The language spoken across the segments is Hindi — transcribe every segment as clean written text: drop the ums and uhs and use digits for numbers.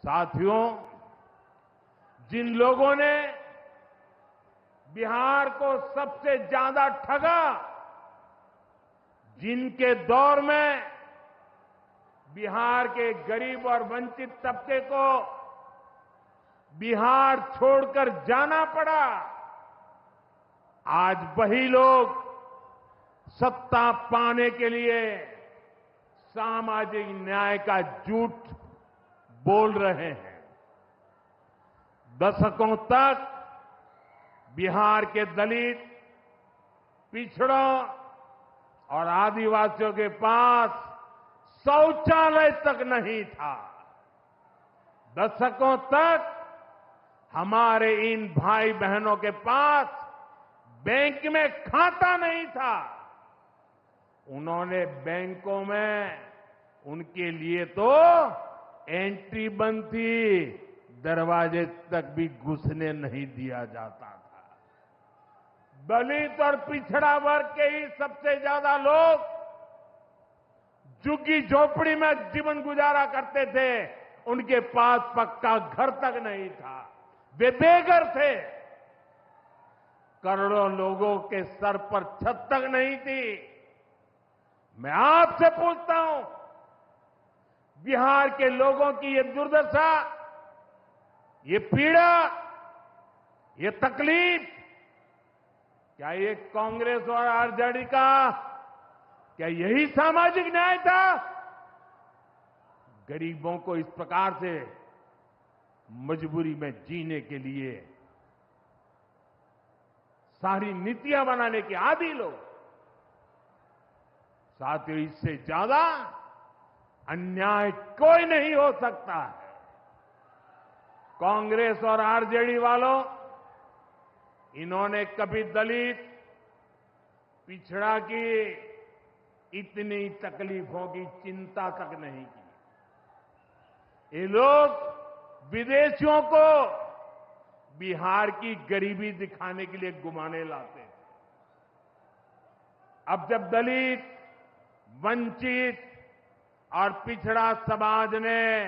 साथियों, जिन लोगों ने बिहार को सबसे ज्यादा ठगा, जिनके दौर में बिहार के गरीब और वंचित तबके को बिहार छोड़कर जाना पड़ा, आज वही लोग सत्ता पाने के लिए सामाजिक न्याय का झूठ बोल रहे हैं। दशकों तक बिहार के दलित, पिछड़ों और आदिवासियों के पास शौचालय तक नहीं था। दशकों तक हमारे इन भाई बहनों के पास बैंक में खाता नहीं था। उन्होंने बैंकों में उनके लिए तो एंट्री बंद थी, दरवाजे तक भी घुसने नहीं दिया जाता था। दलित और पिछड़ा वर्ग के ही सबसे ज्यादा लोग झुग्गी झोपड़ी में जीवन गुजारा करते थे, उनके पास पक्का घर तक नहीं था, वे बेघर थे। करोड़ों लोगों के सर पर छत तक नहीं थी। मैं आपसे पूछता हूं, बिहार के लोगों की ये दुर्दशा, ये पीड़ा, ये तकलीफ, क्या ये कांग्रेस और आरजेडी का, क्या यही सामाजिक न्याय था? गरीबों को इस प्रकार से मजबूरी में जीने के लिए सारी नीतियां बनाने के आदी लोग। साथियों, इससे ज्यादा अन्याय कोई नहीं हो सकता है। कांग्रेस और आरजेडी वालों, इन्होंने कभी दलित, पिछड़ा की इतनी तकलीफों की चिंता तक नहीं की। ये लोग विदेशियों को बिहार की गरीबी दिखाने के लिए घुमाने लाते हैं। अब जब दलित, वंचित और पिछड़ा समाज ने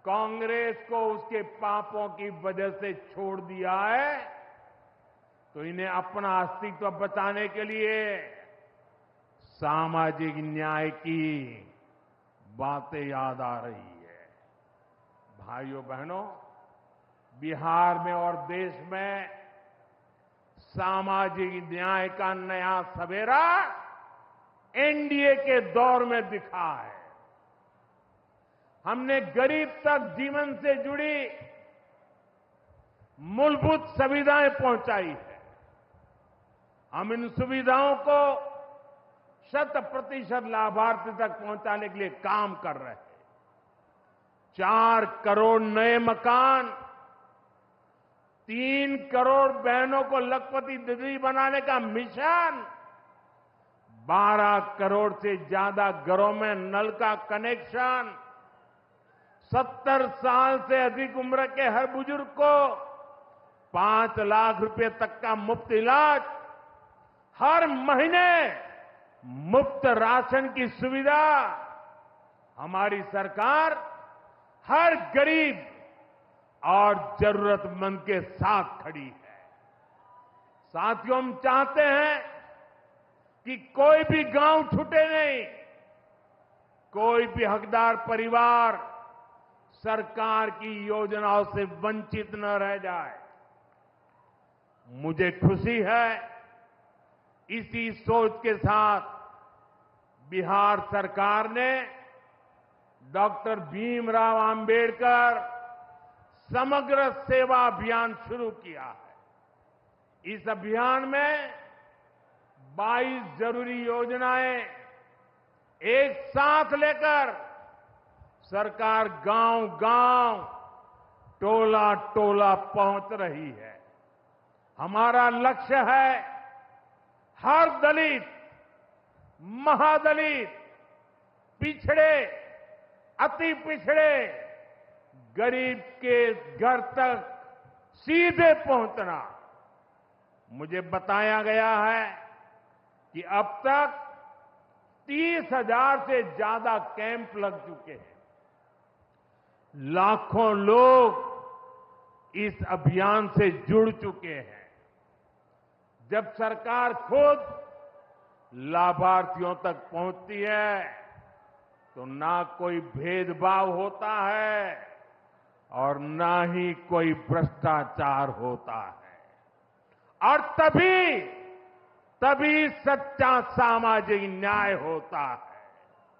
कांग्रेस को उसके पापों की वजह से छोड़ दिया है, तो इन्हें अपना अस्तित्व बचाने के लिए सामाजिक न्याय की बातें याद आ रही है। भाइयों बहनों, बिहार में और देश में सामाजिक न्याय का नया सवेरा एनडीए के दौर में दिखा है। हमने गरीब तक जीवन से जुड़ी मूलभूत सुविधाएं पहुंचाई है। हम इन सुविधाओं को 100% लाभार्थी तक पहुंचाने के लिए काम कर रहे हैं। 4 करोड़ नए मकान, 3 करोड़ बहनों को लखपति दीदी बनाने का मिशन, 12 करोड़ से ज्यादा घरों में नल का कनेक्शन, 70 साल से अधिक उम्र के हर बुजुर्ग को 5 लाख रुपए तक का मुफ्त इलाज, हर महीने मुफ्त राशन की सुविधा। हमारी सरकार हर गरीब और जरूरतमंद के साथ खड़ी है। साथियों, हम चाहते हैं कि कोई भी गांव छूटे नहीं, कोई भी हकदार परिवार सरकार की योजनाओं से वंचित न रह जाए। मुझे खुशी है, इसी सोच के साथ बिहार सरकार ने डॉक्टर भीमराव अंबेडकर समग्र सेवा अभियान शुरू किया है। इस अभियान में 22 जरूरी योजनाएं एक साथ लेकर सरकार गांव-गांव, टोला-टोला पहुंच रही है। हमारा लक्ष्य है हर दलित, महादलित, पिछड़े, अति पिछड़े, गरीब के घर तक सीधे पहुंचना। मुझे बताया गया है कि अब तक 30,000 से ज्यादा कैंप लग चुके हैं। लाखों लोग इस अभियान से जुड़ चुके हैं। जब सरकार खुद लाभार्थियों तक पहुंचती है तो ना कोई भेदभाव होता है और ना ही कोई भ्रष्टाचार होता है और तभी सच्चा सामाजिक न्याय होता है।